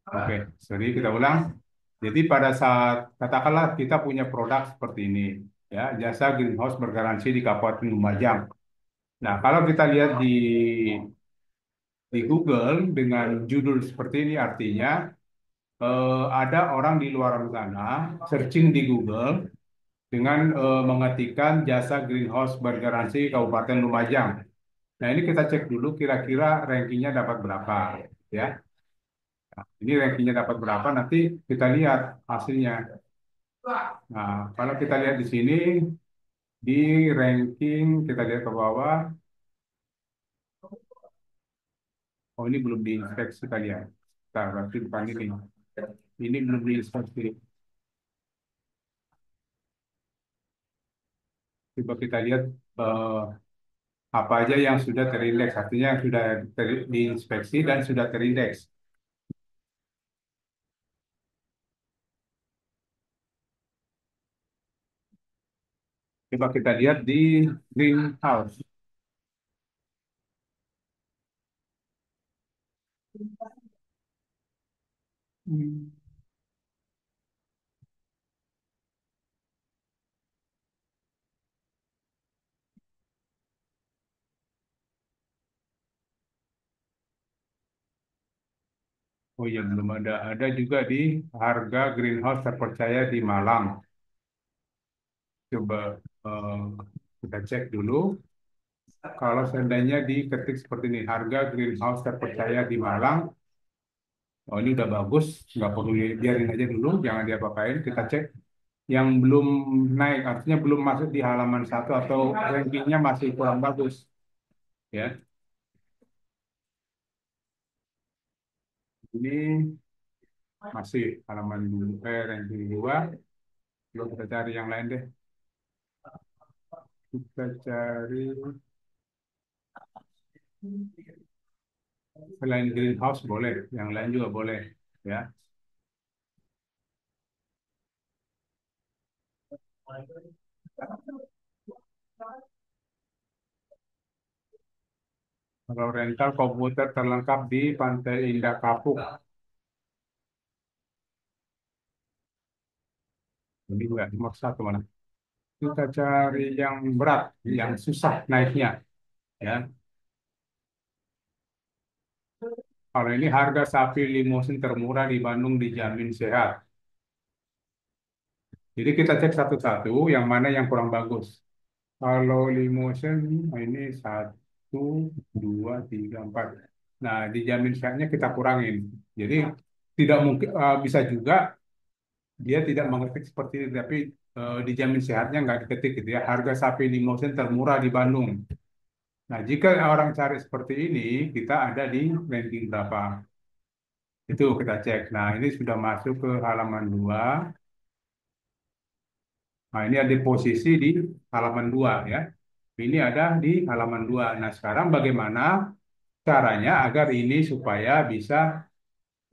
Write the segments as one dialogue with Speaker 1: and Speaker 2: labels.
Speaker 1: Oke, sorry kita ulang. Jadi pada saat katakanlah kita punya produk seperti ini, ya jasa greenhouse bergaransi di Kabupaten Lumajang. Nah, kalau kita lihat di Google dengan judul seperti ini, artinya ada orang di luar sana searching di Google dengan mengetikkan jasa greenhouse bergaransi Kabupaten Lumajang. Nah, ini kita cek dulu kira-kira rankingnya dapat berapa, ya. Ini rankingnya dapat berapa, nanti kita lihat hasilnya. Nah, kalau kita lihat di sini, di ranking, kita lihat ke bawah, oh ini belum diinspeksi kali ya. Nah, berarti bukan ini. Ini belum diinspeksi. Coba kita lihat eh, apa aja yang sudah terindeks, artinya yang sudah diinspeksi dan sudah terindeks. Coba kita lihat di greenhouse. Hmm. Oh iya, belum ada. Ada juga di harga greenhouse terpercaya di Malang. Coba eh, kita cek dulu. Kalau seandainya diketik seperti ini, harga greenhouse terpercaya di Malang, oh ini udah bagus, nggak perlu biarin aja dulu, jangan diapa-apain. Kita cek yang belum naik, artinya belum masuk di halaman satu atau rankingnya masih kurang bagus, ya. Ini masih halaman dulu, ranking dua. Belum, kita cari yang lain deh. Kita cari selain greenhouse boleh, yang lain juga boleh, ya. Kalau rental komputer terlengkap di Pantai Indah Kapuk, ini juga nomor satu mana? Kita cari yang berat, yang susah naiknya, ya. Kalau ini harga sapi limosin termurah di Bandung dijamin sehat. Jadi kita cek satu-satu yang mana yang kurang bagus. Kalau limosin nah ini satu, dua, tiga, empat. Nah, dijamin sehatnya kita kurangin. Jadi tidak mungkin bisa juga dia tidak mengetik seperti ini, tapi dijamin sehatnya nggak diketik gitu ya. Harga sapi limosin termurah di Bandung. Nah, jika orang cari seperti ini, kita ada di ranking berapa? Itu kita cek. Nah, ini sudah masuk ke halaman 2. Nah, ini ada posisi di halaman 2 ya. Ini ada di halaman 2. Nah, sekarang bagaimana caranya agar ini supaya bisa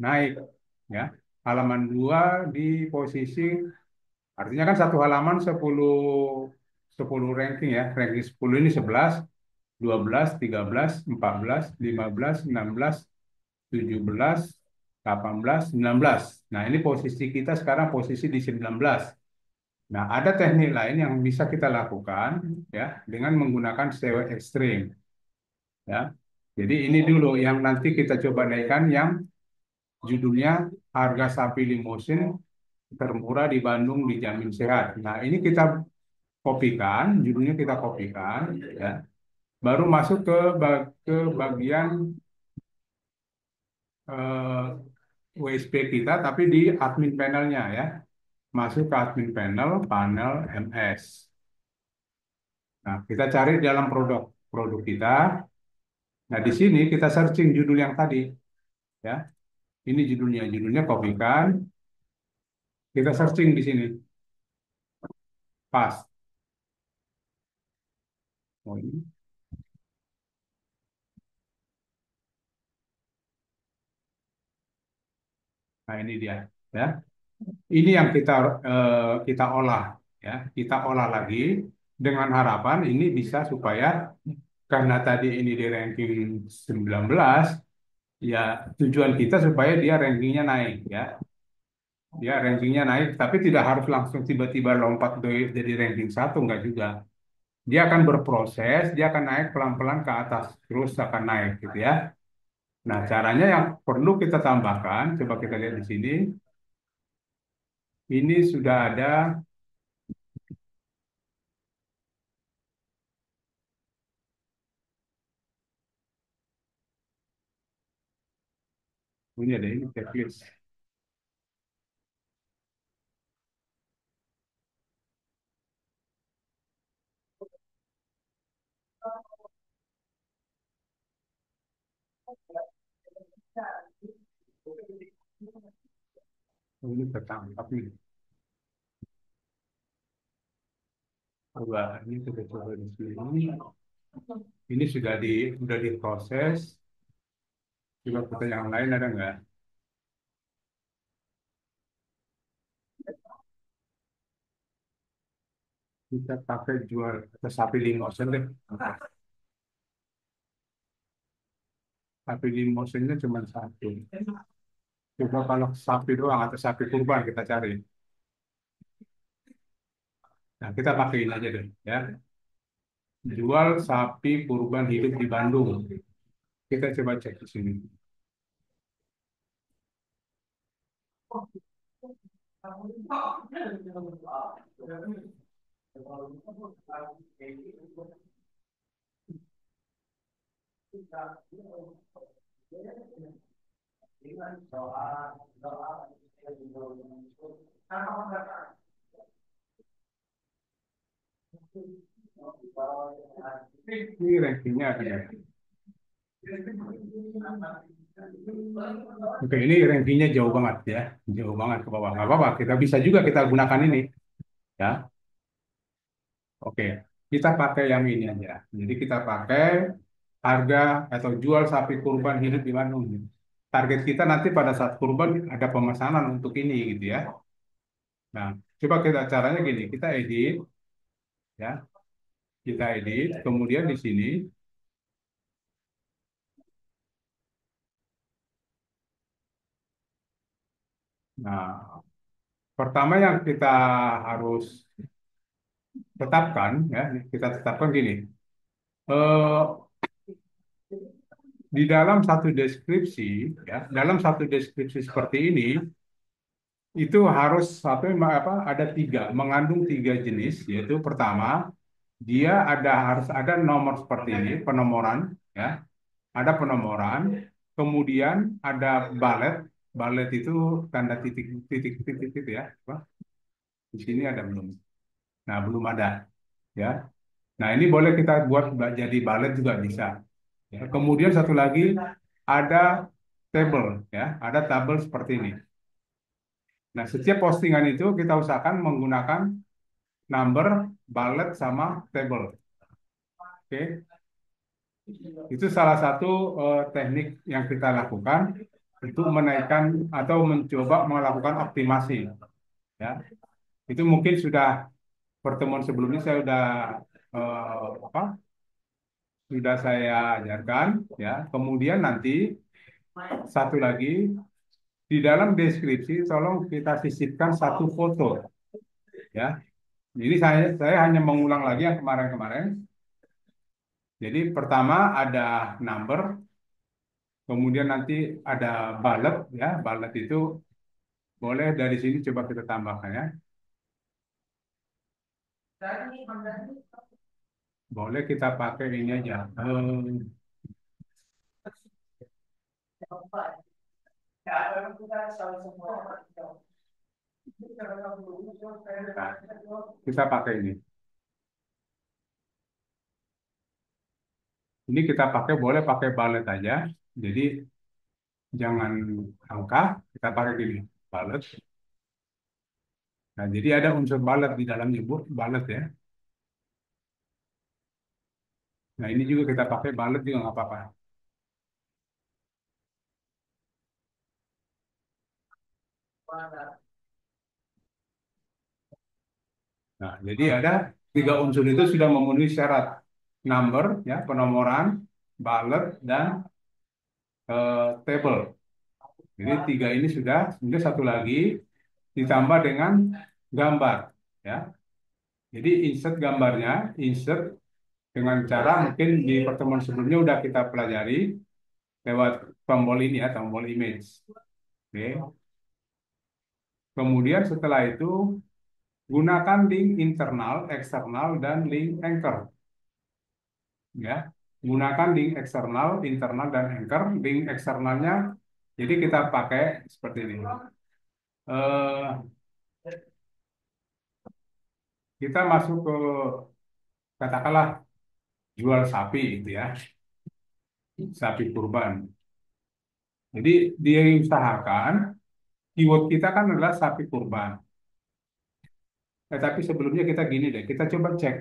Speaker 1: naik ya. Halaman 2 di posisi, artinya kan satu halaman 10 ranking ya. Ranking 10 ini 11, 12, 13, 14, 15, 16, 17, 18, 19. Nah, ini posisi kita sekarang posisi di 19. Nah, ada teknik lain yang bisa kita lakukan ya dengan menggunakan SEO ekstrim ya. Jadi ini dulu yang nanti kita coba naikkan yang judulnya harga sapi limosin termurah di Bandung dijamin sehat. Nah, ini kita kopikan, judulnya kita kopikan ya. Baru masuk ke bagian eh, WSP kita tapi di admin panelnya ya. Masuk ke admin panel, panel MS. Nah, kita cari dalam produk produk kita. Nah, di sini kita searching judul yang tadi, ya. Ini judulnya, judulnya kopikan. Kita searching di sini, pas. Oh, ini. Nah, ini dia, ya. Ini yang kita olah, ya. Kita olah lagi dengan harapan ini bisa supaya karena tadi ini di ranking 19, Ya, tujuan kita supaya dia rankingnya naik ya. Dia rankingnya naik, tapi tidak harus langsung tiba-tiba lompat dari ranking satu, enggak juga. Dia akan berproses, dia akan naik pelan-pelan ke atas, terus akan naik gitu ya. Nah, caranya yang perlu kita tambahkan, coba kita lihat di sini. Ini sudah ada, ini ada ini checklist. Ini tertangkap nih. Coba ini kita coba di sini. Ini sudah diproses. Coba kita yang lain ada nggak? Kita pakai jual atau sapi limosin deh. Sapi limosinnya cuma satu. Coba kalau sapi doang atau sapi kurban kita cari. Nah, kita pakai ini aja deh, ya. Jual sapi kurban hidup di Bandung. Kita coba cek di sini. Ini rankingnya ada. Oke, ini rankingnya jauh banget ya, jauh banget ke bawah. Nggak apa-apa, kita bisa juga kita gunakan ini, ya. Oke, kita pakai yang ini aja. Jadi kita pakai harga atau jual sapi kurban hidup di Bandung. Target kita nanti pada saat kurban ada pemesanan untuk ini gitu ya. Nah, coba kita caranya gini, kita edit ya, kita edit, kemudian di sini, nah pertama yang kita harus tetapkan ya, kita tetapkan gini, eh, di dalam satu deskripsi ya, dalam satu deskripsi seperti ini itu harus ada tiga, mengandung tiga jenis, yaitu pertama dia harus ada nomor seperti ini, penomoran ya, ada penomoran, kemudian ada balet, balet itu tanda titik titik titik itu ya, apa? Di sini ada belum? Nah, belum ada ya. Nah, ini boleh kita buat jadi balet juga bisa. Ya. Kemudian satu lagi ada table ya, ada tabel seperti ini. Nah, setiap postingan itu kita usahakan menggunakan number, bullet, sama table. Oke, itu salah satu teknik yang kita lakukan untuk menaikkan atau mencoba melakukan optimasi. Ya, itu mungkin sudah pertemuan sebelumnya saya apa? Sudah saya ajarkan. Ya, kemudian nanti satu lagi di dalam deskripsi tolong kita sisipkan satu foto. Ya, jadi saya hanya mengulang lagi yang kemarin-kemarin. Jadi pertama ada number, kemudian nanti ada bullet ya, bullet itu boleh dari sini coba kita tambahkan ya. Boleh kita pakai ini aja. Nah, kita pakai ini. Ini kita pakai boleh pakai bullet aja. Jadi jangan angka, kita pakai gini, bullet. Nah, jadi ada unsur bullet di dalamnya, Bu, bullet ya. Nah, ini juga kita pakai bullet juga nggak apa-apa. Nah, jadi ada tiga unsur itu sudah memenuhi syarat number, ya, penomoran, ballot, dan table. Jadi tiga ini sudah, kemudian satu lagi ditambah dengan gambar, ya. Jadi insert gambarnya, insert dengan cara mungkin di pertemuan sebelumnya udah kita pelajari lewat tombol ini ya, tombol image. Oke. Kemudian setelah itu gunakan link internal, eksternal, dan link anchor. Ya, gunakan link eksternal, internal, dan anchor. Link eksternalnya, jadi kita pakai seperti ini. Eh, kita masuk ke katakanlah jual sapi itu ya, sapi kurban. Jadi diusahakan keyword kita kan adalah sapi kurban. Tapi sebelumnya kita gini deh, kita coba cek.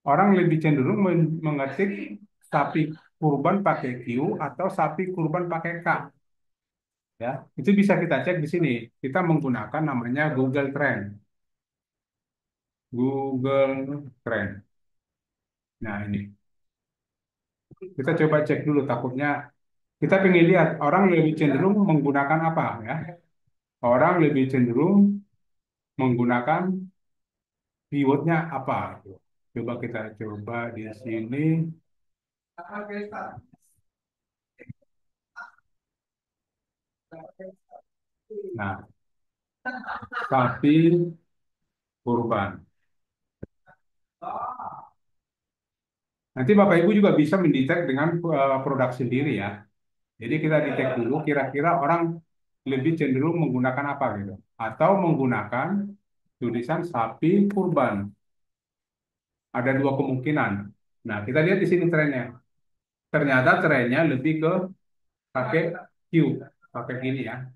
Speaker 1: Orang lebih cenderung mengetik sapi kurban pakai Q atau sapi kurban pakai K. Ya, itu bisa kita cek di sini. Kita menggunakan namanya Google Trend. Google Trend. Nah, ini. Kita coba cek dulu takutnya kita pengen lihat orang lebih cenderung menggunakan apa ya. Orang lebih cenderung menggunakan keywordnya apa gitu. Coba kita coba di sini. Nah, sapi kurban. Nanti Bapak Ibu juga bisa mendetek dengan produk sendiri ya. Jadi kita detek dulu kira-kira orang lebih cenderung menggunakan apa gitu. Atau menggunakan tulisan sapi kurban. Ada dua kemungkinan. Nah, kita lihat di sini trennya. Ternyata trennya lebih ke pakai Q, pakai gini ya.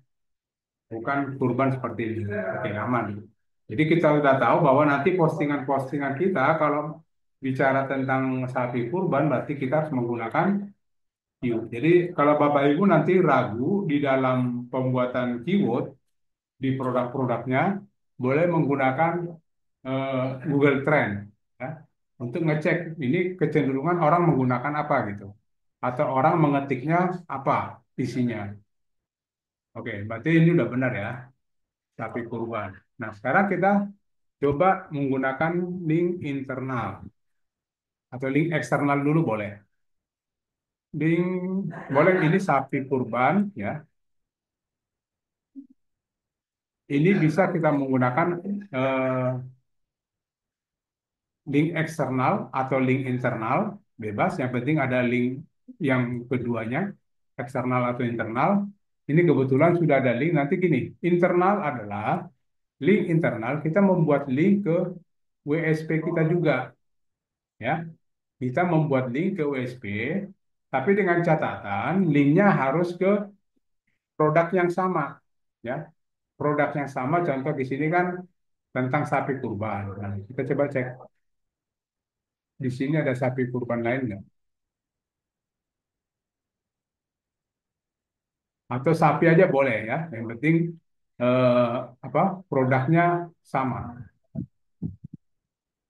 Speaker 1: Bukan kurban seperti ini. Oke, aman. Jadi kita sudah tahu bahwa nanti postingan-postingan kita kalau bicara tentang sapi kurban berarti kita harus menggunakan keyword. Jadi kalau Bapak Ibu nanti ragu di dalam pembuatan keyword di produk-produknya, boleh menggunakan Google Trend ya, untuk ngecek ini kecenderungan orang menggunakan apa gitu, atau orang mengetiknya apa isinya. Oke, berarti ini udah benar ya, sapi kurban. Nah, sekarang kita coba menggunakan link internal atau link eksternal dulu boleh. Link boleh ini sapi kurban ya. Ini bisa kita menggunakan eh, link eksternal atau link internal, bebas. Yang penting ada link yang keduanya, eksternal atau internal. Ini kebetulan sudah ada link. Nanti gini, internal adalah link internal. Kita membuat link ke WSP kita juga, ya. Kita membuat link ke WSP, tapi dengan catatan linknya harus ke produk yang sama, ya. Produk yang sama. Contoh di sini kan tentang sapi kurban. Nah, kita coba cek. Di sini ada sapi kurban lain nggak? Atau sapi aja boleh ya. Yang penting eh, apa produknya sama.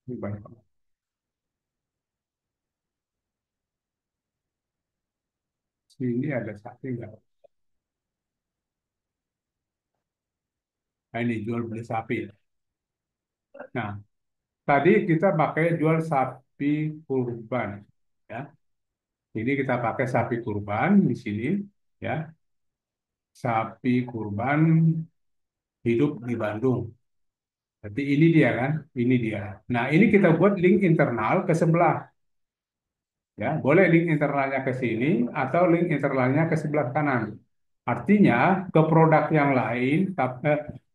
Speaker 1: Ini banyak. Sini ada sapi nggak? Nah, ini jual beli sapi. Nah, tadi kita pakai jual sapi kurban, ya. Jadi kita pakai sapi kurban di sini, ya. Sapi kurban hidup di Bandung. Berarti ini dia kan, ini dia. Nah, ini kita buat link internal ke sebelah. Ya, boleh link internalnya ke sini atau link internalnya ke sebelah kanan. Artinya ke produk yang lain,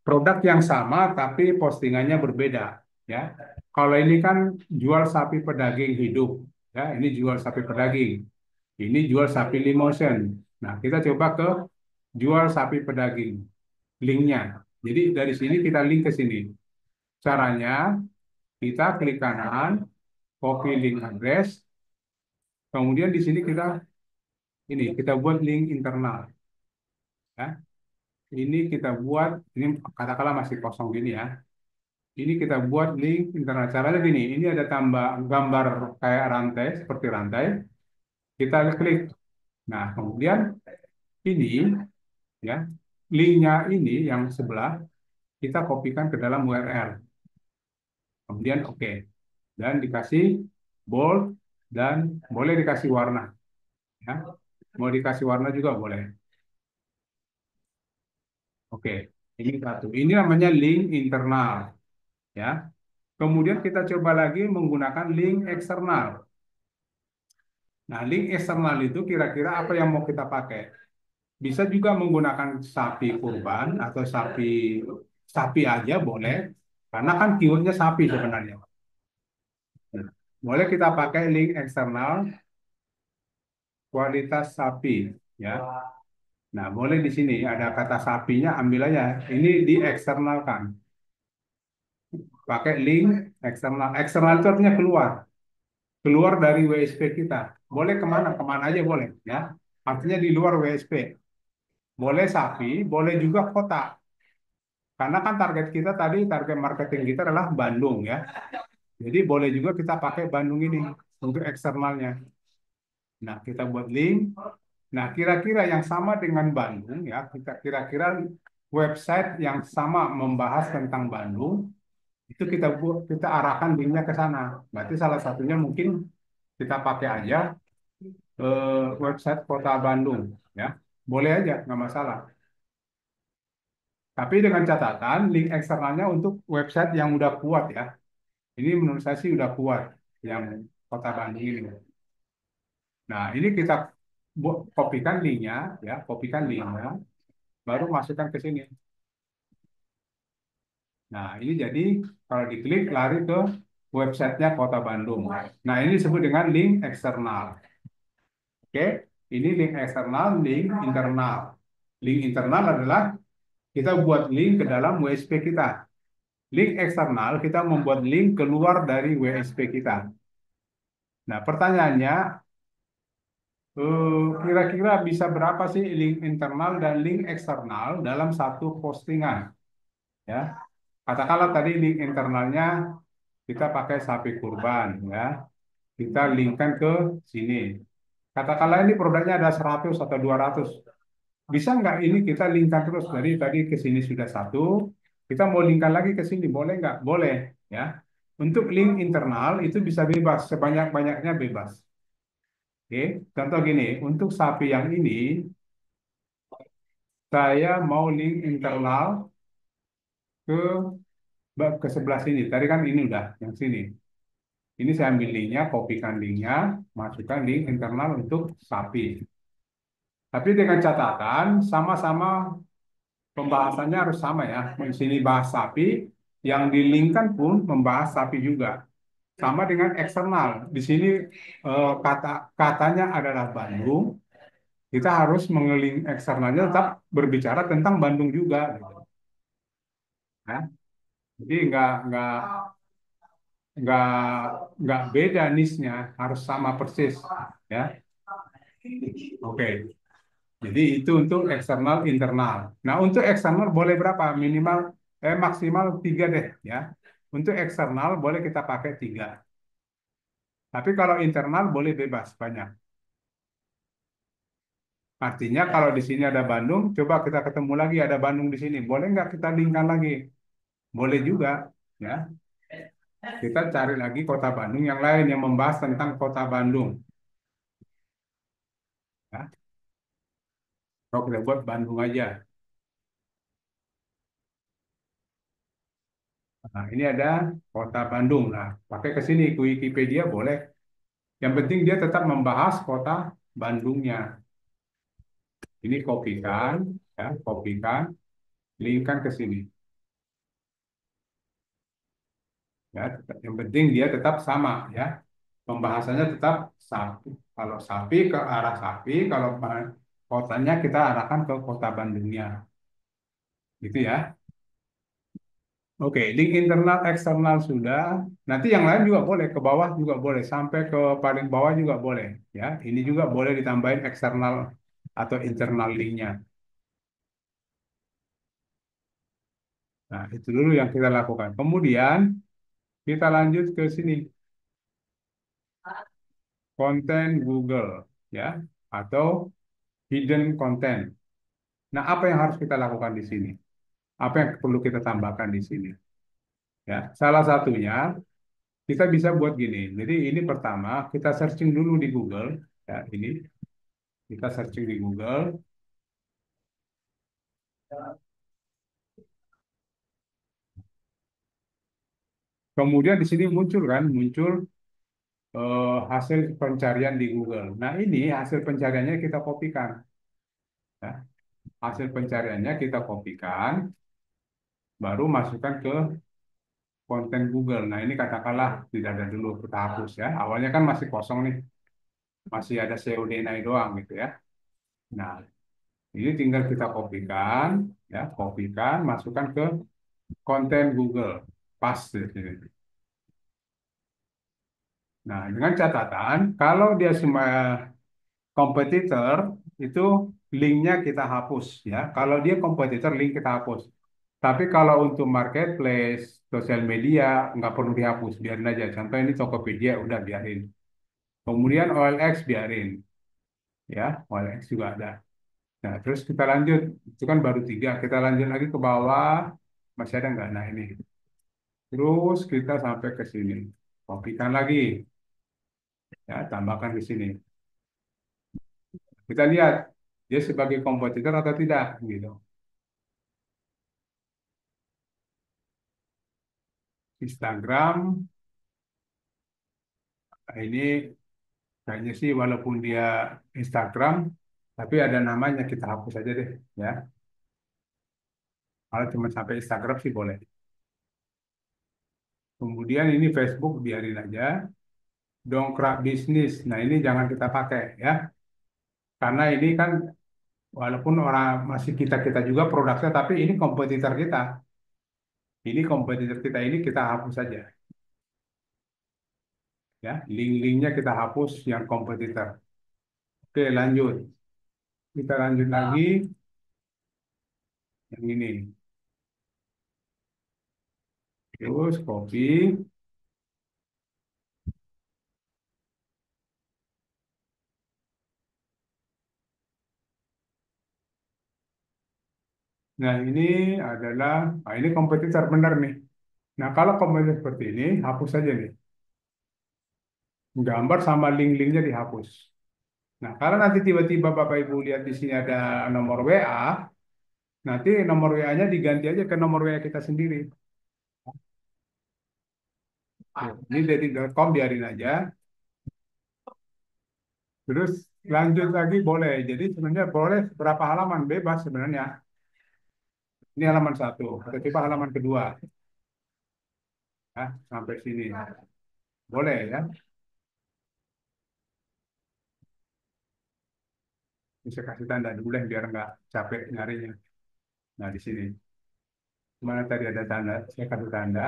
Speaker 1: produk yang sama tapi postingannya berbeda. Ya, kalau ini kan jual sapi pedaging hidup, ya ini jual sapi pedaging, ini jual sapi limosen. Nah, kita coba ke jual sapi pedaging, linknya. Jadi dari sini kita link ke sini. Caranya kita klik kanan, copy link address, kemudian di sini kita buat link internal. Ya. Ini kita buat, ini katakanlah masih kosong gini ya. Ini kita buat link internal. Caranya gini, ini ada tambah gambar kayak rantai, seperti rantai. Kita klik. Nah, kemudian Ini ya, linknya ini yang sebelah kita kopikan ke dalam URL. Kemudian oke. Dan dikasih bold dan boleh dikasih warna ya. Mau dikasih warna juga boleh. Oke. Ini satu. Ini namanya link internal ya. Kemudian kita coba lagi menggunakan link eksternal. Nah, link eksternal itu kira-kira apa yang mau kita pakai? Bisa juga menggunakan sapi kurban atau sapi sapi aja boleh, karena kan keywordnya sapi sebenarnya. Nah, boleh kita pakai link eksternal kualitas sapi, ya. Nah, boleh di sini ada kata sapinya, ambil aja. Ini dieksternalkan. Pakai link eksternal. Eksternal itu artinya keluar, keluar dari WSP kita. Boleh kemana? Kemana aja boleh, ya. Artinya di luar WSP. Boleh sapi, boleh juga kota. Karena kan target kita tadi, target marketing kita adalah Bandung ya. Jadi boleh juga kita pakai Bandung ini untuk eksternalnya. Nah, kita buat link. Nah, kira-kira yang sama dengan Bandung ya, kita kira-kira website yang sama membahas tentang Bandung, itu kita buat, kita arahkan linknya ke sana. Berarti salah satunya mungkin kita pakai aja website Kota Bandung ya. Boleh aja, nggak masalah. Tapi dengan catatan link eksternalnya untuk website yang udah kuat ya. Ini menurut saya sih udah kuat yang Kota Bandung ini. Nah, ini kita kopikan linknya, ya, kopikan linknya, baru masukkan ke sini. Nah, ini jadi kalau diklik lari ke websitenya Kota Bandung. Nah, ini disebut dengan link eksternal. Oke, ini link eksternal, link internal. Link internal adalah kita buat link ke dalam WSP kita. Link eksternal kita membuat link keluar dari WSP kita. Nah, pertanyaannya, kira-kira bisa berapa sih link internal dan link eksternal dalam satu postingan? Ya, katakanlah tadi link internalnya kita pakai sapi kurban, ya, kita linkkan ke sini. Katakanlah ini produknya ada 100 atau 200. Bisa nggak ini kita linkkan terus dari tadi ke sini sudah satu, kita mau linkkan lagi ke sini, boleh nggak? Boleh, ya. Untuk link internal itu bisa bebas, sebanyak-banyaknya bebas. Oke, contoh gini, untuk sapi yang ini saya mau link internal ke ke sebelah sini. Tadi kan ini udah yang sini. Ini saya ambil linknya, kopikan linknya, masukkan link internal untuk sapi. Tapi dengan catatan sama-sama pembahasannya harus sama ya. Di sini bahas sapi, yang dilinkkan pun membahas sapi juga. Sama dengan eksternal. Di sini katanya adalah Bandung. Kita harus mengeling eksternalnya tetap berbicara tentang Bandung juga, gitu. Ya. Jadi nggak nggak beda niche-nya, harus sama persis, ya. Oke, jadi itu untuk eksternal internal. Nah, untuk eksternal boleh berapa? Minimal maksimal tiga deh, ya. Untuk eksternal boleh kita pakai tiga. Tapi kalau internal boleh bebas banyak. Artinya kalau di sini ada Bandung, coba kita ketemu lagi ada Bandung di sini. Boleh nggak kita linkkan lagi? Boleh juga, ya. Kita cari lagi kota Bandung yang lain yang membahas tentang kota Bandung. Ya. Kalau kita buat Bandung aja. Nah, ini ada kota Bandung. Nah, pakai ke sini ke Wikipedia boleh. Yang penting dia tetap membahas kota Bandungnya. Ini kopikan, ya, kopikan, linkkan ke sini. Ya, yang penting dia tetap sama, ya. Pembahasannya tetap sapi. Kalau sapi ke arah sapi, kalau kotanya kita arahkan ke kota Bandungnya. Gitu ya. Oke, link internal eksternal sudah. Nanti yang lain juga boleh, ke bawah juga boleh, sampai ke paling bawah juga boleh. Ya, ini juga boleh ditambahin eksternal atau internal linknya. Nah, itu dulu yang kita lakukan. Kemudian kita lanjut ke sini, konten Google, ya, atau hidden content. Nah, apa yang harus kita lakukan di sini? Apa yang perlu kita tambahkan di sini? Ya, salah satunya kita bisa buat gini. Jadi ini pertama kita searching dulu di Google. Ya, ini kita searching di Google. Kemudian di sini muncul kan, muncul hasil pencarian di Google. Nah, ini hasil pencariannya kita kopikan. Ya. Hasil pencariannya kita kopikan, baru masukkan ke konten Google. Nah, ini katakanlah tidak ada dulu, kita hapus ya. Awalnya kan masih kosong nih, masih ada SEO DNI doang gitu ya. Nah, ini tinggal kita kopikan, ya, kopikan, masukkan ke konten Google. Pas di sini. Nah, dengan catatan, kalau dia cuma kompetitor, itu linknya kita hapus ya. Kalau dia kompetitor, link kita hapus. Tapi kalau untuk marketplace, sosial media, nggak perlu dihapus, biarin aja. Contoh ini Tokopedia, udah biarin. Kemudian OLX biarin, ya, OLX juga ada. Nah, terus kita lanjut, itu kan baru tiga. Kita lanjut lagi ke bawah, masih ada nggak? Nah ini, terus kita sampai ke sini, kopikan lagi, ya, tambahkan di sini. Kita lihat dia sebagai kompetitor atau tidak, gitu. Instagram, nah ini kayaknya sih walaupun dia Instagram, tapi ada namanya kita hapus aja deh, ya. Kalau cuma sampai Instagram sih boleh. Kemudian ini Facebook biarin aja. Dongkrak bisnis, nah ini jangan kita pakai ya, karena ini kan walaupun orang masih kita-kita juga produknya, tapi ini kompetitor kita. Ini kompetitor kita ini kita hapus saja. Ya, link-linknya kita hapus yang kompetitor. Oke, lanjut. Kita lanjut lagi yang ini. Terus copy. Nah, ini adalah, nah ini kompetitor benar nih. Nah, kalau kompetitor seperti ini, hapus saja nih. Gambar sama link-linknya dihapus. Nah, kalau nanti tiba-tiba Bapak Ibu lihat di sini ada nomor WA, nanti nomor WA-nya diganti aja ke nomor WA kita sendiri. Ini dari.com biarin aja. Terus lanjut lagi boleh. Jadi sebenarnya boleh berapa halaman bebas sebenarnya. Ini halaman satu. Atau coba halaman kedua. Ya, sampai sini. Boleh ya. Bisa kasih tanda dulu deh biar nggak capek nyarinya. Nah di sini. Mana tadi ada tanda? Saya kasih tanda.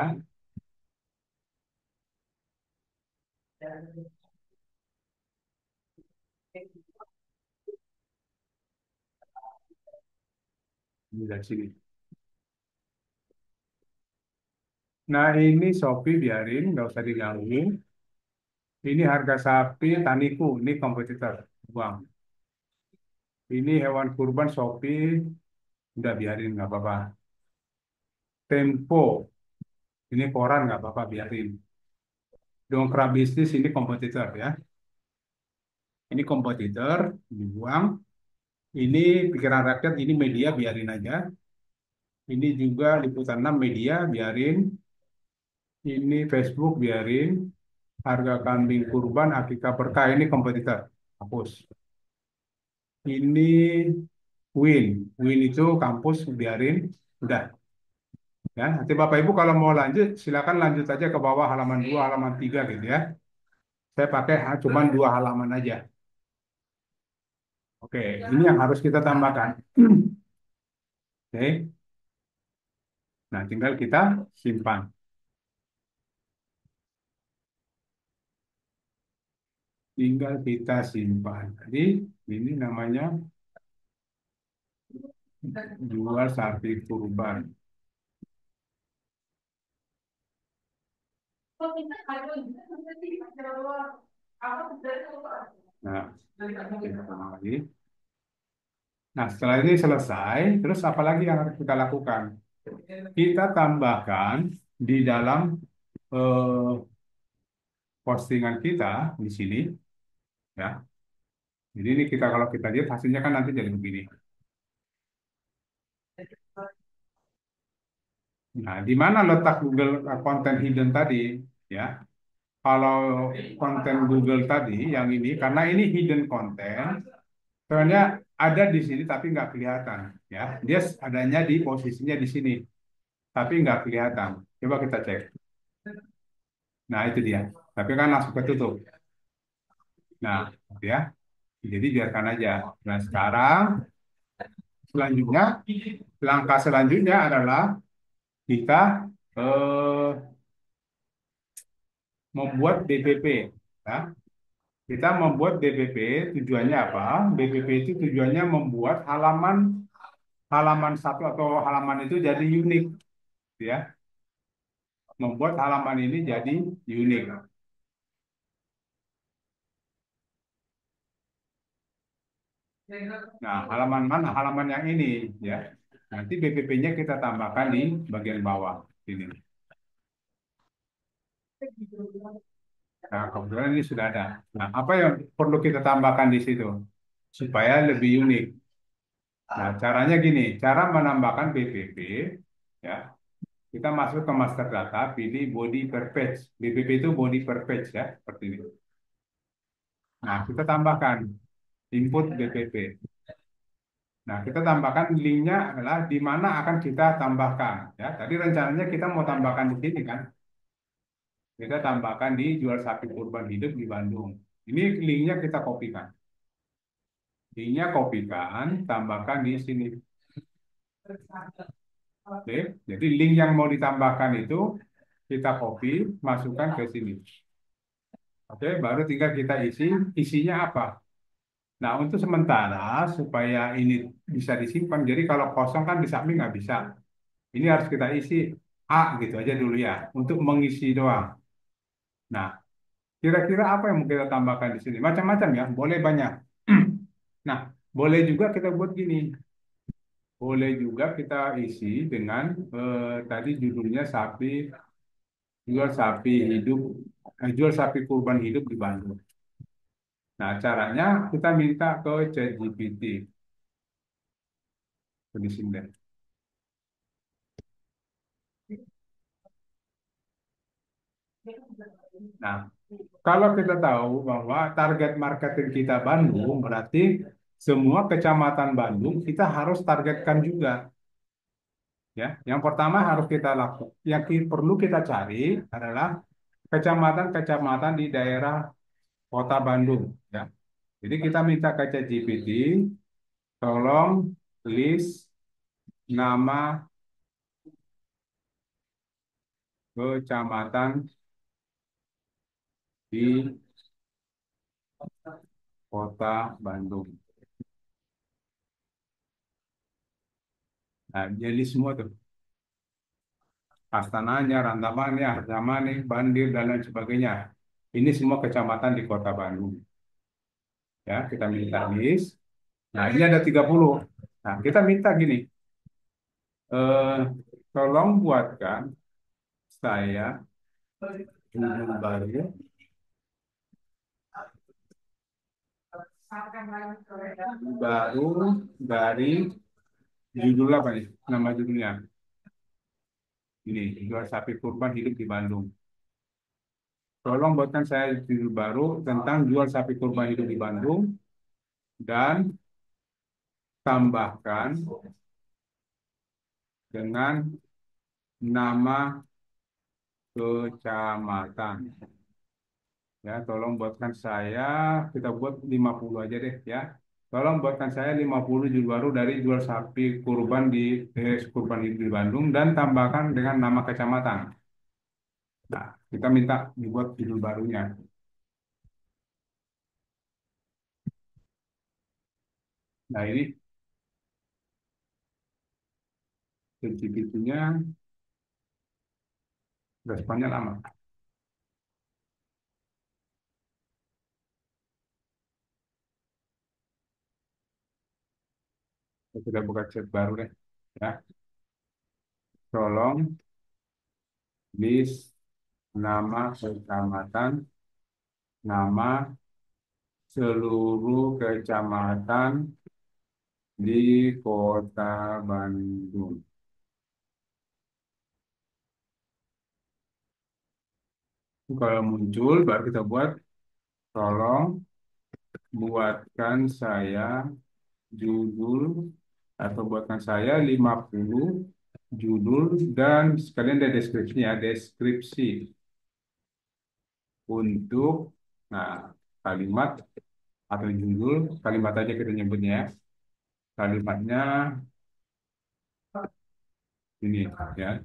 Speaker 1: Ini dari sini. Nah ini Shopee biarin, nggak usah diganggu. Ini harga sapi taniku, ini kompetitor. Buang. Ini hewan kurban Shopee, udah biarin nggak apa-apa. Tempo, ini koran nggak apa-apa biarin. Dongkrak bisnis ini kompetitor ya. Ini kompetitor, dibuang. Ini pikiran rakyat, ini media biarin aja. Ini juga liputan 6 media biarin. Ini Facebook biarin. Harga kambing kurban, akikah berkah ini kompetitor. Hapus. Ini Win. Win itu kampus biarin. Udah. Ya, nanti Bapak Ibu kalau mau lanjut, silakan lanjut aja ke bawah halaman 2, halaman 3 gitu ya. Saya pakai cuma 2 halaman aja. Oke, ini yang harus kita tambahkan. Oke, nah tinggal kita simpan. Tinggal kita simpan. Jadi ini namanya jual sapi kurban. Nah, kita ulang lagi. Nah, setelah ini selesai, terus apa lagi yang harus kita lakukan? Kita tambahkan di dalam eh, postingan kita di sini, ya. Jadi ini kita kalau kita lihat hasilnya kan nanti jadi begini. Nah, di mana letak Google Content Hidden tadi? Ya, kalau konten Google tadi yang ini, karena ini hidden content, soalnya ada di sini tapi nggak kelihatan. Ya, dia adanya di posisinya di sini, tapi nggak kelihatan. Coba kita cek. Nah, itu dia. Tapi kan langsung ketutup. Nah, ya. Jadi biarkan aja. Nah, sekarang selanjutnya, langkah selanjutnya adalah kita eh, membuat DPP. Ya. Kita membuat DPP tujuannya apa? DPP itu tujuannya membuat halaman halaman satu atau halaman itu jadi unik, ya. Membuat halaman ini jadi unik. Nah, halaman mana? Halaman yang ini, ya. Nanti BPP-nya kita tambahkan di bagian bawah ini. Nah, kebetulan ini sudah ada. Nah, apa yang perlu kita tambahkan di situ supaya lebih unik? Nah, caranya gini, cara menambahkan BPP, ya. Kita masuk ke master data, pilih body per page. BPP itu body per page, ya, seperti ini. Nah, kita tambahkan input BPP. Nah, kita tambahkan linknya adalah di mana akan kita tambahkan. Ya, tadi rencananya kita mau tambahkan di sini kan. Kita tambahkan di jual sapi kurban hidup di Bandung. Ini linknya kita kopikan. Linknya kopikan, tambahkan di sini. Oke, jadi link yang mau ditambahkan itu kita copy, masukkan ke sini. Oke, baru tinggal kita isi. Isinya apa? Nah, untuk sementara supaya ini bisa disimpan. Jadi kalau kosong kan di samping nggak bisa. Ini harus kita isi A gitu aja dulu ya, untuk mengisi doang. Nah, kira-kira apa yang mau kita tambahkan di sini? Macam-macam ya, boleh banyak. Nah, boleh juga kita buat gini. Boleh juga kita isi dengan tadi judulnya jual sapi hidup, jual sapi kurban hidup di Bandung. Nah, caranya kita minta ke ChatGPT. Di sini deh. Nah, kalau kita tahu bahwa target marketing kita Bandung, berarti semua kecamatan Bandung kita harus targetkan juga. Ya, yang pertama harus kita lakukan, yang perlu kita cari adalah kecamatan-kecamatan di daerah Kota Bandung. Ya, jadi kita minta ke ChatGPT, tolong list nama kecamatan di Kota Bandung. Nah, jadi semua tuh. Astananya, Rantamani, Harjamani, Bandir, dan lain sebagainya. Ini semua kecamatan di Kota Bandung. Ya, kita minta list. Nah, ini ada 30. Nah, kita minta gini, eh, tolong buatkan saya judul baru dari judul apa nih? Nama judulnya. Ini, jual sapi kurban hidup di Bandung. Tolong buatkan saya judul baru tentang jual sapi kurban hidup di Bandung dan tambahkan dengan nama kecamatan. Ya, tolong buatkan saya, kita buat 50 aja deh ya. Tolong buatkan saya 50 judul baru dari jual sapi kurban kurban di Bandung dan tambahkan dengan nama kecamatan. Nah, kita minta dibuat judul barunya. Nah, ini LGBT-nya responnya lama. Saya sudah buka chat baru deh. Ya, tolong list nama kecamatan, nama seluruh kecamatan di Kota Bandung. Kalau muncul, baru kita buat, tolong buatkan saya judul atau buatkan saya 50 judul dan sekalian ada deskripsinya, deskripsi untuk nah kalimat atau judul, kalimat aja kita nyebutnya ya. Kalimatnya ini ya.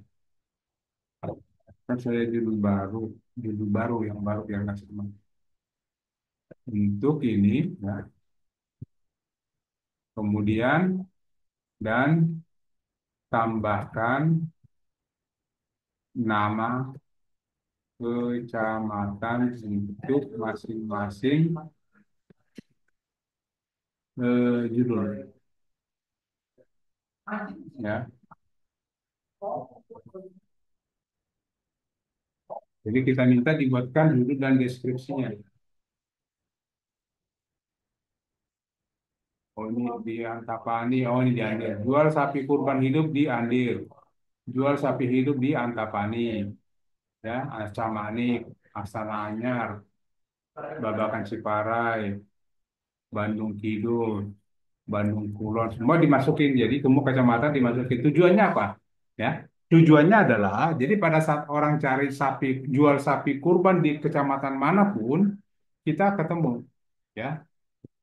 Speaker 1: Kan saya judul baru yang baru yang nggak sama. Untuk ini ya. Kemudian dan tambahkan nama kecamatan untuk masing-masing judul ya. Jadi kita minta dibuatkan judul dan deskripsinya. Oh ini di Antapani, oh ini di Andir. Jual sapi kurban hidup di Andir. Jual sapi hidup di Antapani, ya, Acamanik, Astana Anyar, Babakan Ciparai, Bandung Kidul, Bandung Kulon, semua dimasukin. Jadi semua kecamatan dimasukin. Tujuannya apa? Ya, tujuannya adalah jadi pada saat orang cari sapi, jual sapi kurban di kecamatan manapun, kita ketemu. Ya,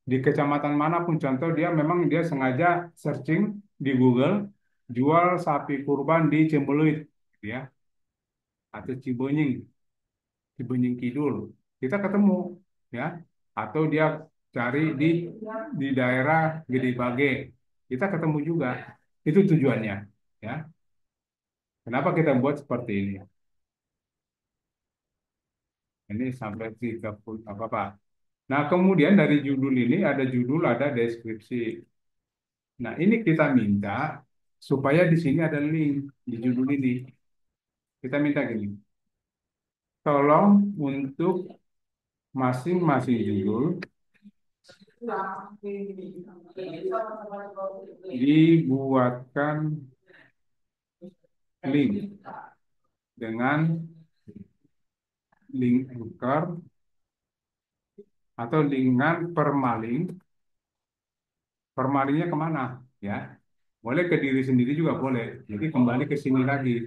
Speaker 1: di kecamatan manapun, contoh dia memang dia sengaja searching di Google jual sapi kurban di Cembeluit, ya, atau Cibenying Kidul, kita ketemu, ya, atau dia cari di daerah Gede Bage, kita ketemu juga. Itu tujuannya, ya. Kenapa kita buat seperti ini? Ini sampai 30 apa Pak? Nah, kemudian dari judul ini ada judul, ada deskripsi. Nah, ini kita minta supaya di sini ada link di judul ini. Kita minta gini, tolong untuk masing-masing judul dibuatkan link dengan link anchor atau dengan permalink. Permalingnya kemana? Ya, boleh ke diri sendiri juga boleh. Jadi kembali ke sini lagi.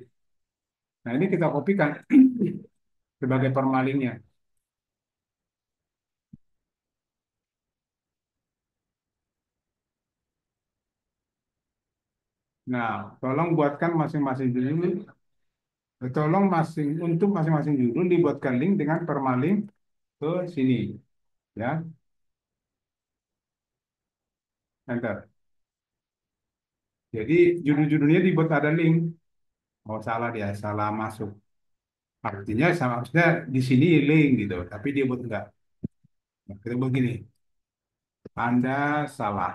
Speaker 1: Nah, ini kita kopikan sebagai permalingnya. Nah, tolong buatkan masing-masing judul. Tolong untuk masing-masing judul dibuatkan link dengan permalink ke sini. Ya, enter. Jadi judul-judulnya dibuat ada link. Oh salah dia, salah masuk. Artinya sama harusnya di sini link gitu, tapi dia buat enggak. Nah, kita begini, Anda salah.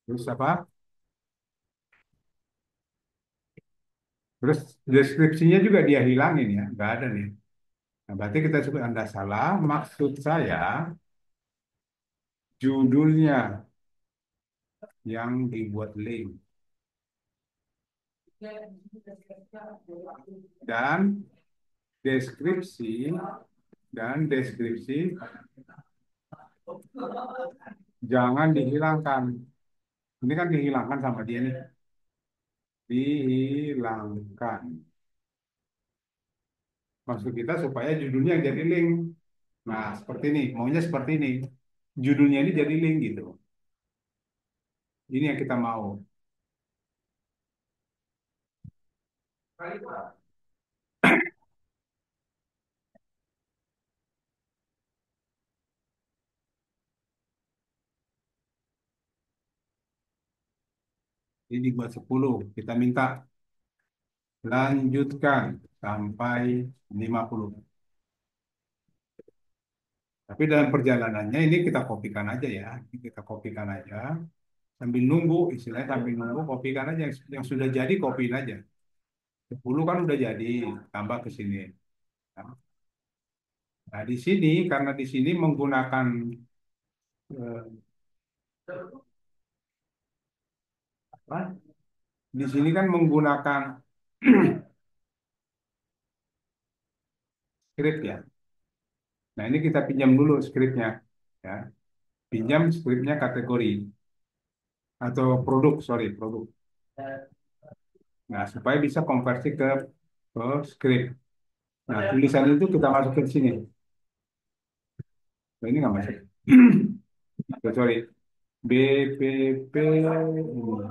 Speaker 1: Terus apa? Terus deskripsinya juga dia hilangin ya, nggak ada nih. Nah, berarti kita sebut Anda salah. Maksud saya judulnya yang dibuat link dan deskripsi deskripsi jangan dihilangkan. Ini kan dihilangkan sama dia nih. Dihilangkan. Maksud kita supaya judulnya jadi link. Nah, seperti ini. Maunya seperti ini. Judulnya ini jadi link gitu. Ini yang kita mau. Ini dibuat 10. Kita minta lanjutkan sampai 50. Tapi dalam perjalanannya ini kita kopikan aja ya. Ini kita kopikan aja. Sambil nunggu, istilahnya sambil nunggu, kopikan aja. Yang sudah jadi, kopiin aja. 10 kan udah jadi, tambah ke sini. Nah, di sini, karena di sini menggunakan, eh, apa? Di sini kan menggunakan skrip ya. Nah, ini kita pinjam dulu skripnya. Ya. Pinjam skripnya kategori. Atau produk, sorry, produk. Nah, supaya bisa konversi ke script. Nah, tulisan itu kita masukin ke sini. Nah, ini nggak masuk. Oh, sorry. BPP ini.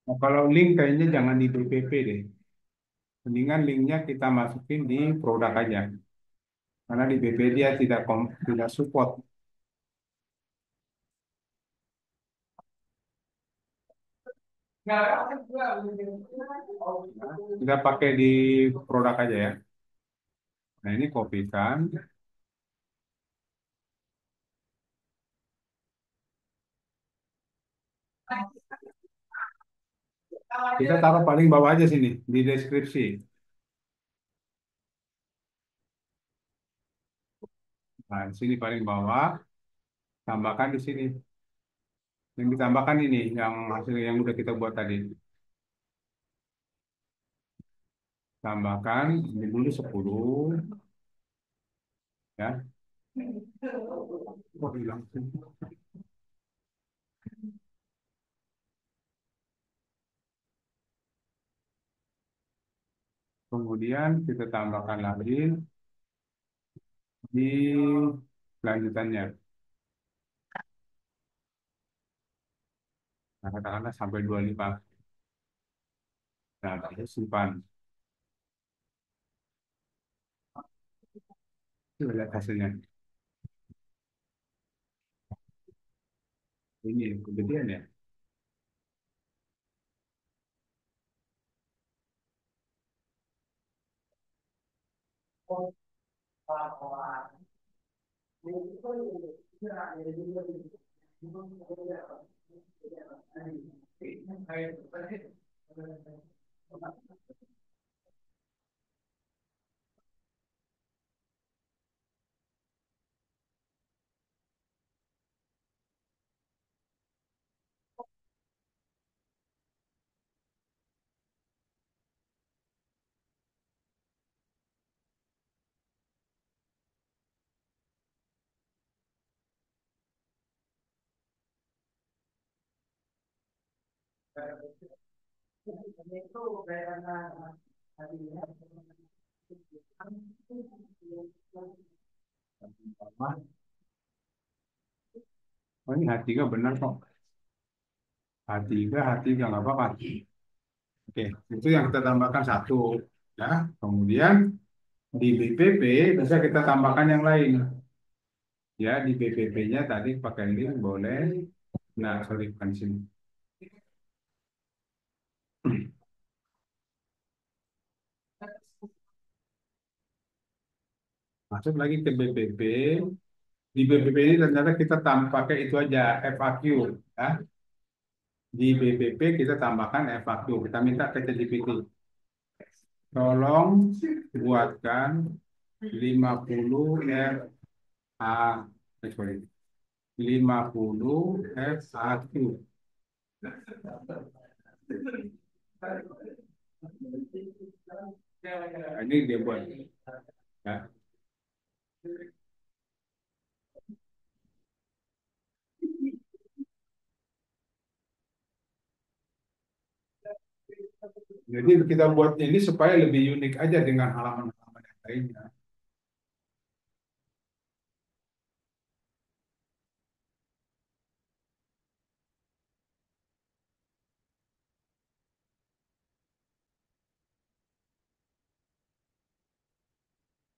Speaker 1: Nah, kalau link kayaknya jangan di BPP deh. Mendingan linknya kita masukin di produk aja. Karena di BP dia tidak support. Kita pakai di produk aja ya. Nah, ini kopikan. Kita taruh paling bawah aja sini, di deskripsi. Nah, di sini paling bawah, tambahkan di sini. Yang ditambahkan ini, yang hasil yang udah kita buat tadi. Tambahkan, ini dulu 10, ya. Oh, hilang. Kemudian kita tambahkan lagi di lanjutannya. Nah, katakanlah sampai 25. Nah, kita simpan. Kita lihat hasilnya. Ini kemudian ya. Oh, ini H3 benar kok. H3, H3 nggak apa-apa. Oke, itu yang kita tambahkan satu. Ya, kemudian di BPP bisa kita tambahkan yang lain. Ya, di BPP-nya tadi pakai link boleh. Nah, sorry, bukan di sini. Masuk lagi ke BPP. Di BPP ini ternyata kita pakai itu aja FAQ. Ya. Di BPP kita tambahkan FAQ. Kita minta ke ChatGPT. Tolong buatkan 50 FA, sorry, 50 FAQ. Nah, ini dia buat. Ya. Jadi kita buat ini supaya lebih unik aja dengan halaman-halaman yang lainnya.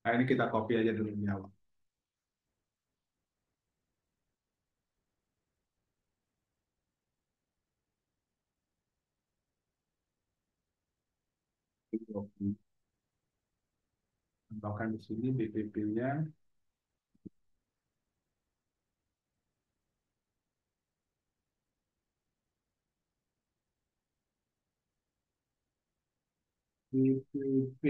Speaker 1: Nah, ini kita copy aja dulu di awal. Copy. Tambahkan di sini BPP-nya. BPP.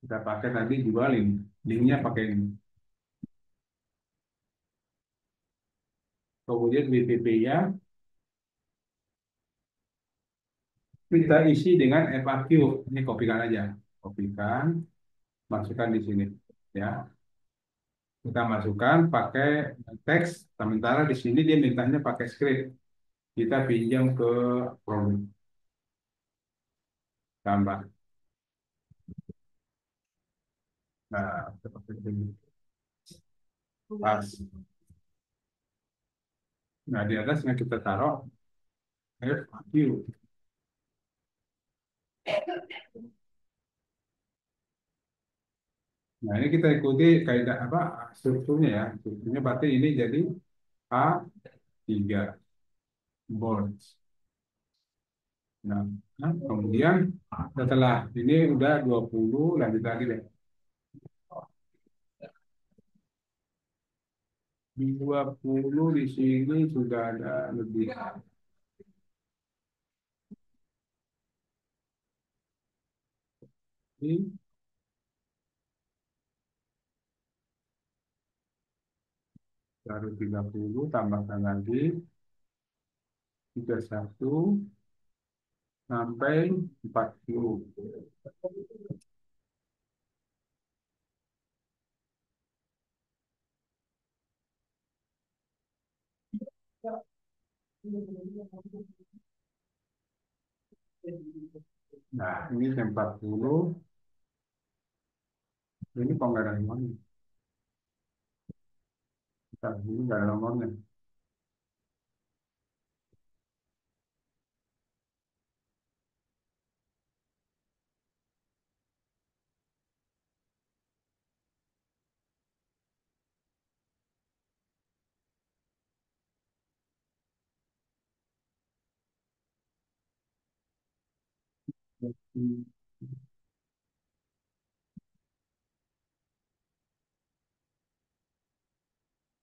Speaker 1: Kita pakai tadi juga link. Linknya pakai ini. Kemudian BPP-nya kita isi dengan FAQ. Ini kopikan aja. Kopikan, masukkan di sini. Ya, kita masukkan pakai teks. Sementara di sini dia mintanya pakai script. Kita pinjam ke produk tambah. Nah, seperti ini. Pas. Nah, di atasnya kita taruh FAQ. Nah, ini kita ikuti kaidah apa strukturnya ya. Strukturnya berarti ini jadi A3 board. Nah, kemudian setelah ini udah 20 lanjut lagi deh. 20 di sini sudah ada lebih. Ini baru 30 tambahkan lagi 31 sampai 40. Nah, ini 40. Ini kok nggak ada nomornya. Ini nggak ada nomornya.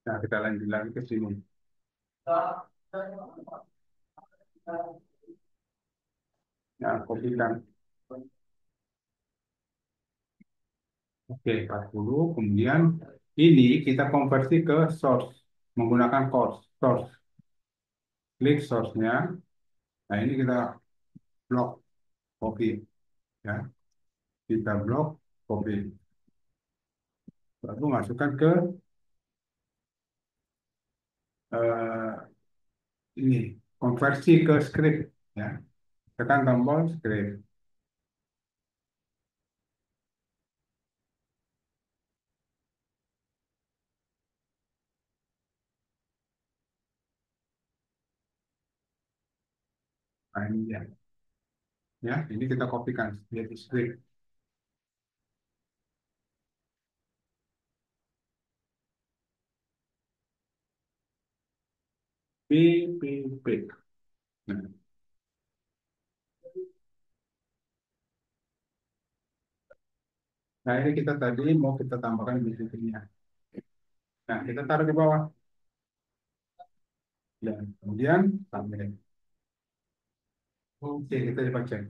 Speaker 1: Nah, kita lanjut lagi ke sini. Nah, kopikan. Oke, 40. Kemudian ini kita konversi ke source menggunakan source. Klik source-nya. Nah, ini kita blok copy ya. Kita blok copy. Lalu masukkan ke eh, ini konversi ke script ya. Tekan tombol script. Nah, ini ya. Ya, ini kita kopikan jadi script. PPP. Nah, nah, ini kita tadi mau kita tambahkan BPP-nya. Nah, kita taruh di bawah. Dan kemudian sampai. Oke, kita coba cek.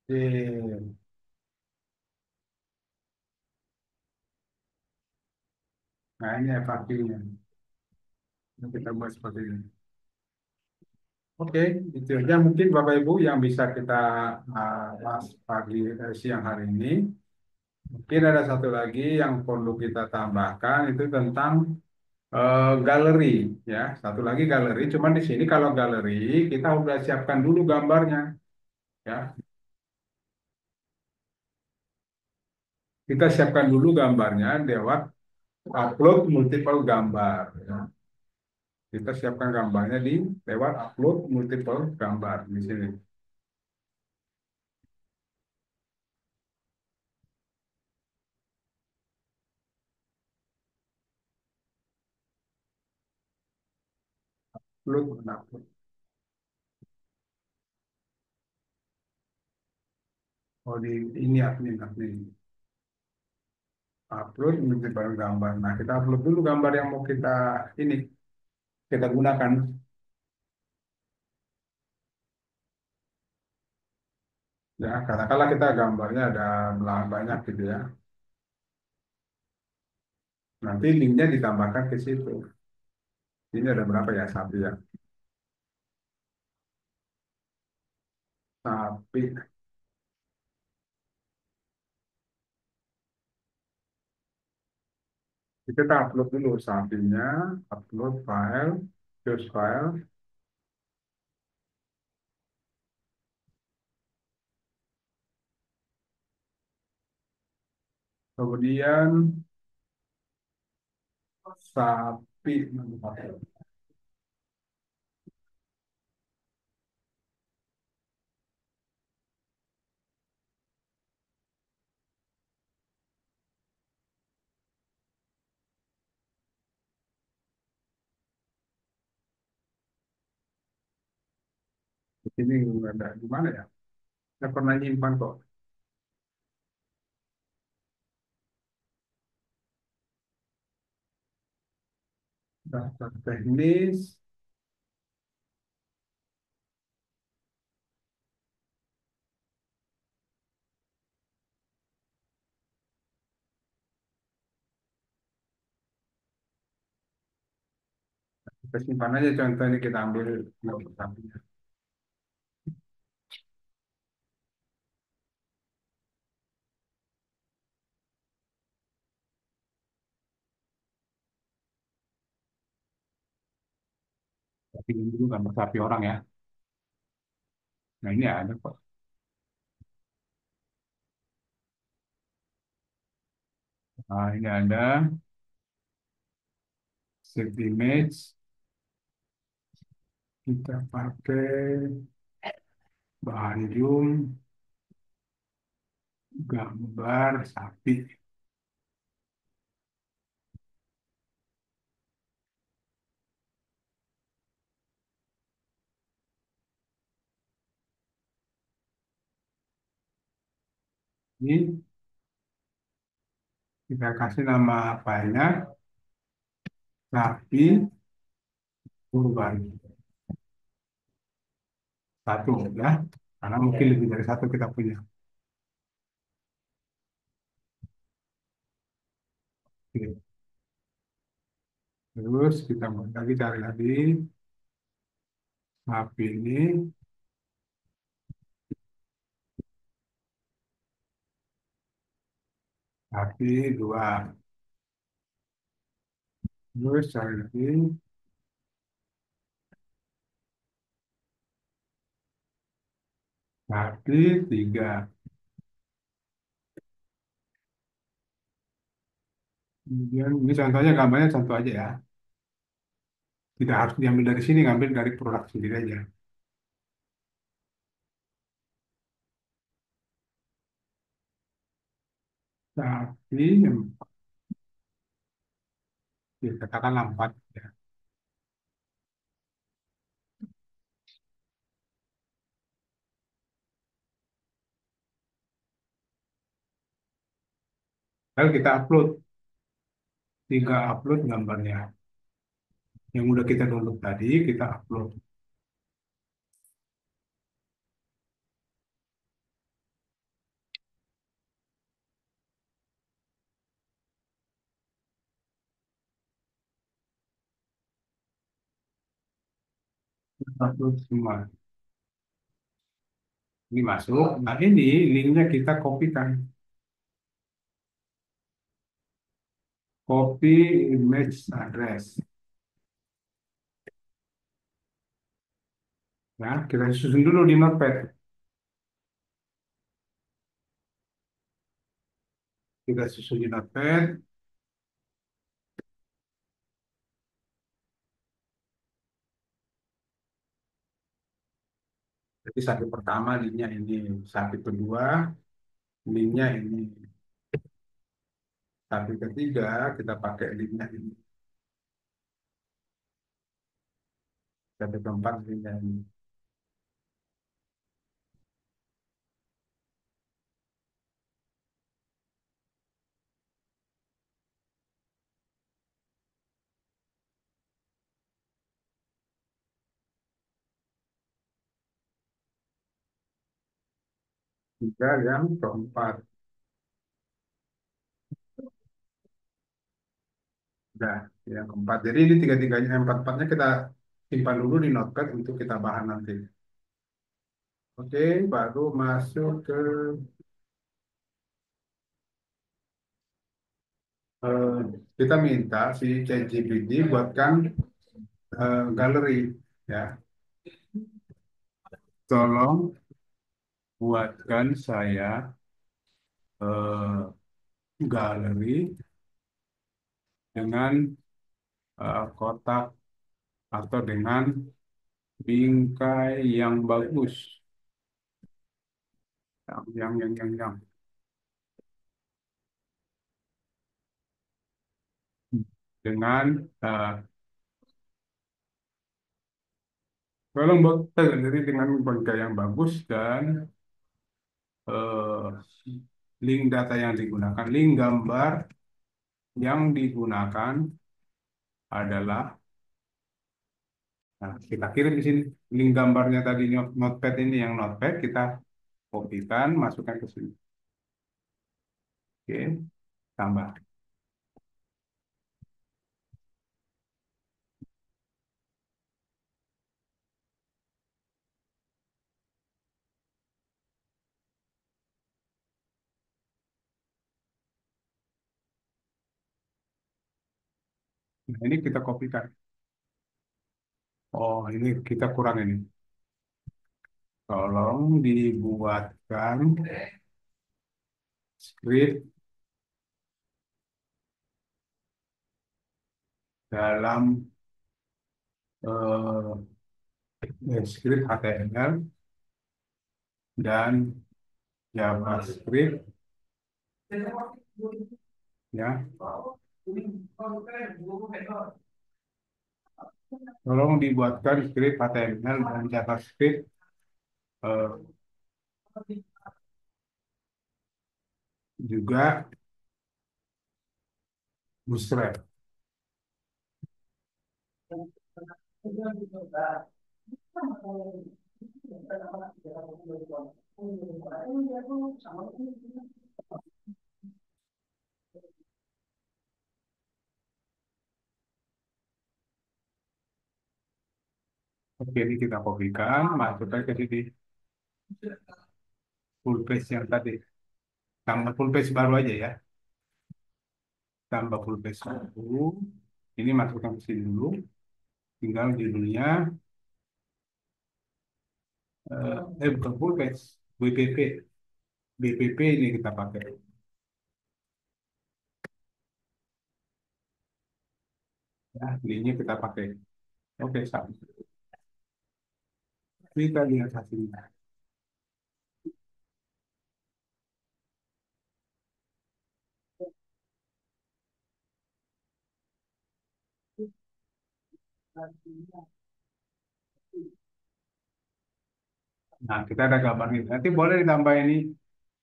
Speaker 1: Oke. Nah, ini FAQ-nya. Kita buat seperti ini. Oke, itu aja mungkin Bapak Ibu yang bisa kita bahas siang hari ini. Mungkin ada satu lagi yang perlu kita tambahkan itu tentang galeri, ya. Satu lagi galeri. Cuman di sini kalau galeri kita udah siapkan dulu gambarnya, ya. Kita siapkan dulu gambarnya lewat upload multiple gambar, ya. Kita siapkan gambarnya di lewat upload multiple gambar di sini. Upload, upload. Oh di ini admin. Upload multiple gambar. Nah, kita upload dulu gambar yang mau ini kita gunakan. Ya, katakanlah kita gambarnya ada banyak gitu ya. Nanti linknya ditambahkan ke situ. Ini ada berapa ya sapi ya? Sapi. Kita upload dulu sapinya, upload file, choose file. Kemudian sapi. Ini ada di mana ya? Saya pernah nyimpan kok. Daftar teknis. Kita simpan aja contohnya kita ambil nomor sapinya. Tapi ini dulu gambar sapi orang ya. Nah ini ada kok. Nah ini ada save image. Kita pakai Bandung gambar sapi. Ini kita kasih nama filenya sapi kurban satu ya. Karena mungkin lebih dari satu kita punya. Oke. Terus kita mulai lagi cari lagi sapi ini sapi dua. Terus cari lagi sapi tiga. Kemudian ini contohnya gambarnya contoh aja ya. Tidak harus diambil dari sini, ngambil dari produk sendiri aja. Sapi yang ya, katakanlah empat ya. Lalu kita upload, tiga upload gambarnya. Yang udah kita download tadi, kita upload. Masuk semua. Ini masuk. Nah, ini linknya kita kopikan. Copy image address. Ya, kita susun dulu di Notepad. Kita susun di Notepad. Jadi satu pertama linknya ini, satu kedua linknya ini, satu ketiga kita pakai linknya ini, satu keempat linknya ini. Tiga yang keempat. Udah, yang keempat. Jadi ini tiga-tiganya, empat-empatnya kita simpan dulu di Notepad untuk kita bahas nanti. Oke, baru masuk ke eh, kita minta si ChatGPT buatkan galeri, ya. Tolong buatkan saya galeri dengan kotak atau dengan bingkai yang bagus, yang. Dengan eh, tolong buat galeri dengan bingkai yang bagus dan eh, link data yang digunakan, link gambar yang digunakan adalah, nah, kita kirim di sini link gambarnya tadi, notepad ini, yang notepad kita kopikan, masukkan ke sini. Oke, tambah. Nah, ini kita kopikan. Oh, ini kita kurang ini. Tolong dibuatkan script dalam script HTML dan JavaScript, ya. Tolong dibuatkan script HTML dan JavaScript, eh, juga Bootstrap. Oke, ini kita kopikan, masukkan ke sini full page yang tadi. Tambah full page baru aja, ya. Tambah full page baru. Ini masukkan ke sini dulu. Tinggal judulnya, bukan full page, BPP. BPP ini kita pakai. Ya, linknya kita pakai. Oke, sama. Kita lihat hasilnya. Nah, kita ada gambarnya. Nanti boleh ditambah ini,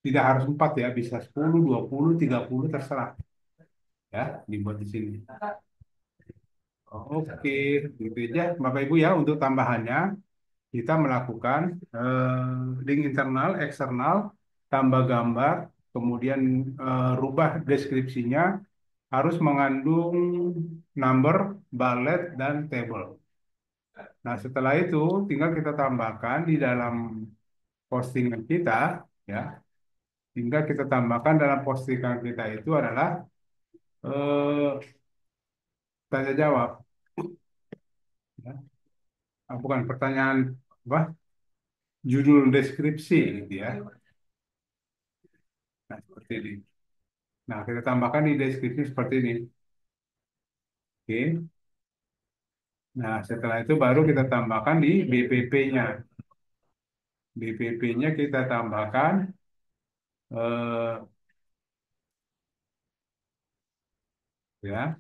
Speaker 1: tidak harus 4 ya, bisa 10, 20, 30, terserah. Ya, dibuat di sini. Oke, gitu aja Bapak Ibu, ya, untuk tambahannya. Kita melakukan link internal, eksternal, tambah gambar, kemudian rubah deskripsinya, harus mengandung number, bullet, dan table. Nah, setelah itu tinggal kita tambahkan di dalam postingan kita, ya. Tinggal kita tambahkan dalam postingan kita itu adalah tanya jawab, ya. Bukan pertanyaan apa? Judul deskripsi gitu ya. Nah, seperti ini. Nah, kita tambahkan di deskripsi seperti ini. Oke. Nah, setelah itu baru kita tambahkan di BPP-nya. BPP-nya kita tambahkan eh, ya.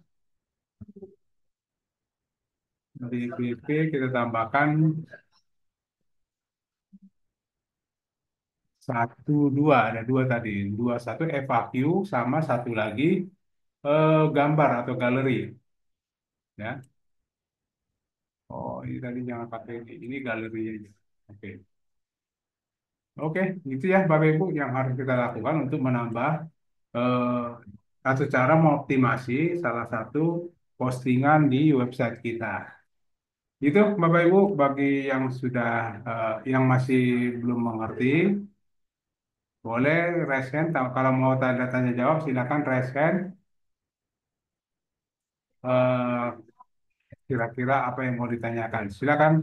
Speaker 1: BPP kita tambahkan satu dua, ada dua tadi, dua satu FAQ sama satu lagi gambar atau galeri, ya. Oh, ini tadi jangan pakai ini galeri aja. Oke, oke, itu ya Bapak Ibu yang harus kita lakukan untuk menambah eh, atau cara mengoptimasi salah satu postingan di website kita. Itu Bapak Ibu bagi yang sudah yang masih belum mengerti, boleh raise hand. Kalau mau tanda tanya jawab silakan raise hand. Eh, Kira-kira apa yang mau ditanyakan? Silakan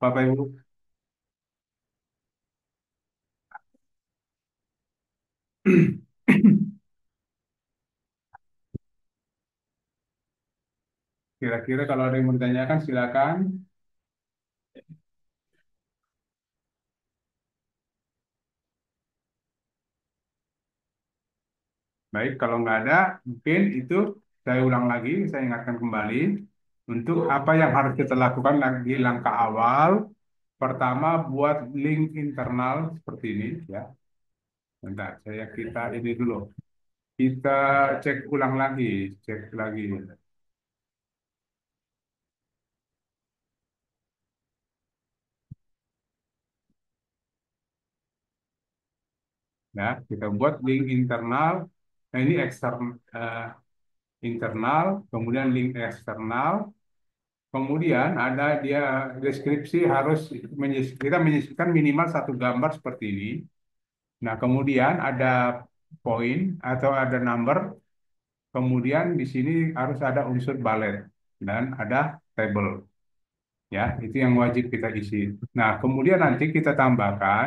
Speaker 1: Bapak Ibu. Kira-kira kalau ada yang mau ditanyakan silakan. Baik, kalau nggak ada, mungkin itu saya ulang lagi, saya ingatkan kembali untuk apa yang harus kita lakukan lagi langkah awal. Pertama, buat link internal seperti ini, ya. Bentar, kita ini dulu. Kita cek ulang lagi, cek lagi. Ya, kita buat link internal. Nah, ini internal, kemudian link eksternal. Kemudian ada dia deskripsi harus kita menyisipkan minimal satu gambar seperti ini. Nah, kemudian ada poin atau ada number. Kemudian di sini harus ada unsur balet dan ada table. Ya, itu yang wajib kita isi. Nah, kemudian nanti kita tambahkan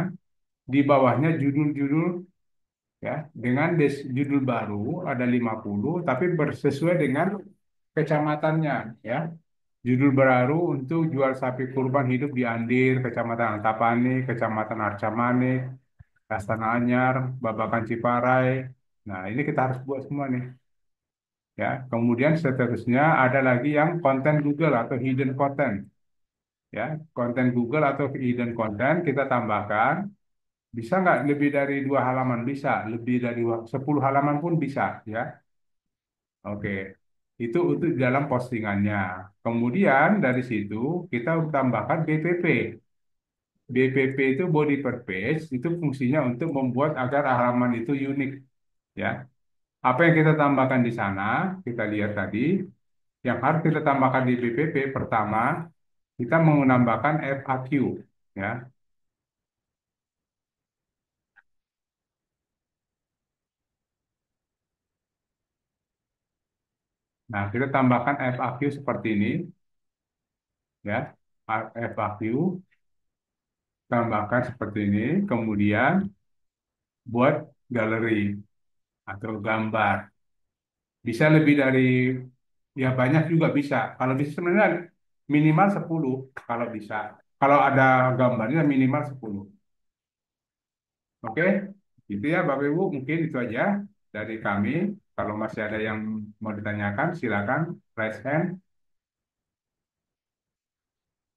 Speaker 1: di bawahnya judul-judul, ya, dengan judul baru ada 50 tapi bersesuai dengan kecamatannya, ya. Judul baru untuk jual sapi kurban hidup di Andir, Kecamatan Antapani, Kecamatan Arcamani, Astana Anyar, Babakan Ciparai. Nah, ini kita harus buat semua nih, ya. Kemudian seterusnya ada lagi yang konten Google atau hidden content, ya. Konten Google atau hidden content kita tambahkan. Bisa nggak lebih dari 2 halaman? Bisa. Lebih dari 10 halaman pun bisa, ya. Oke. Itu untuk dalam postingannya. Kemudian dari situ kita tambahkan BPP. BPP itu body per page, itu fungsinya untuk membuat agar halaman itu unik, ya. Apa yang kita tambahkan di sana, kita lihat tadi, yang harus kita tambahkan di BPP pertama, kita menambahkan FAQ, ya. Nah, kita tambahkan FAQ seperti ini, ya. FAQ tambahkan seperti ini, kemudian buat galeri atau gambar. Bisa lebih dari, ya banyak juga bisa. Kalau bisa sebenarnya minimal 10 kalau bisa. Kalau ada gambarnya minimal 10. Oke, gitu ya Bapak Ibu. Mungkin itu aja dari kami. Kalau masih ada yang mau ditanyakan, silakan raise hand.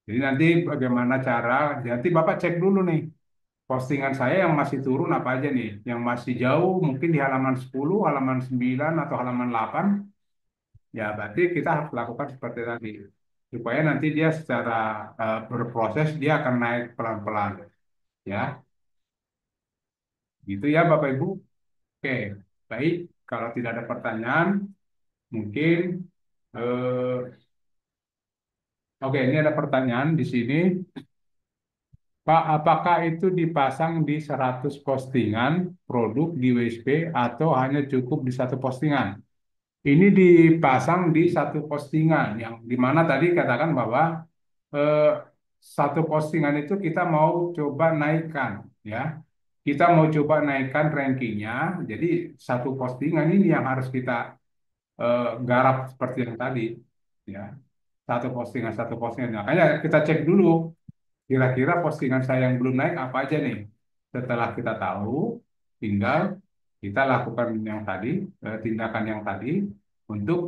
Speaker 1: Jadi nanti bagaimana cara, nanti Bapak cek dulu nih. Postingan saya yang masih turun apa aja nih. Yang masih jauh mungkin di halaman 10, halaman 9, atau halaman 8. Ya, berarti kita harus lakukan seperti tadi. Supaya nanti dia secara berproses, dia akan naik pelan-pelan. Ya, gitu ya Bapak Ibu. Oke, baik. Kalau tidak ada pertanyaan, mungkin eh, Oke, ini ada pertanyaan di sini. Pak, apakah itu dipasang di 100 postingan produk di WSP atau hanya cukup di satu postingan? Ini dipasang di satu postingan yang dimana tadi katakan bahwa eh, satu postingan itu kita mau coba naikkan, ya. Kita mau coba naikkan rankingnya. Jadi satu postingan ini yang harus kita garap seperti yang tadi, ya. Satu postingan. Makanya kita cek dulu kira-kira postingan saya yang belum naik apa aja nih. Setelah kita tahu, tinggal kita lakukan yang tadi, tindakan yang tadi untuk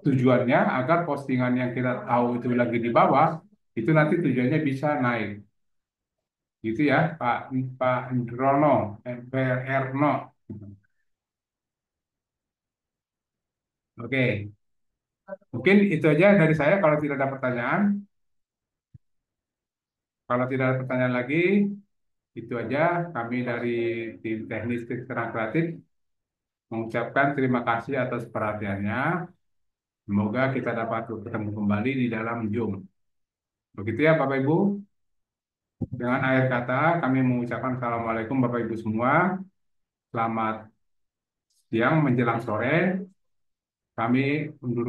Speaker 1: tujuannya agar postingan yang kita tahu itu lagi di bawah, itu nanti tujuannya bisa naik. Gitu ya, Pak Pak Indrono, Erno. Oke, mungkin itu aja dari saya kalau tidak ada pertanyaan. Kalau tidak ada pertanyaan lagi, itu aja kami dari tim teknis Terang Kreatif mengucapkan terima kasih atas perhatiannya. Semoga kita dapat bertemu kembali di dalam Zoom. Begitu ya Bapak Ibu. Dengan akhir kata kami mengucapkan Assalamualaikum Bapak Ibu semua. Selamat siang menjelang sore. Kami undur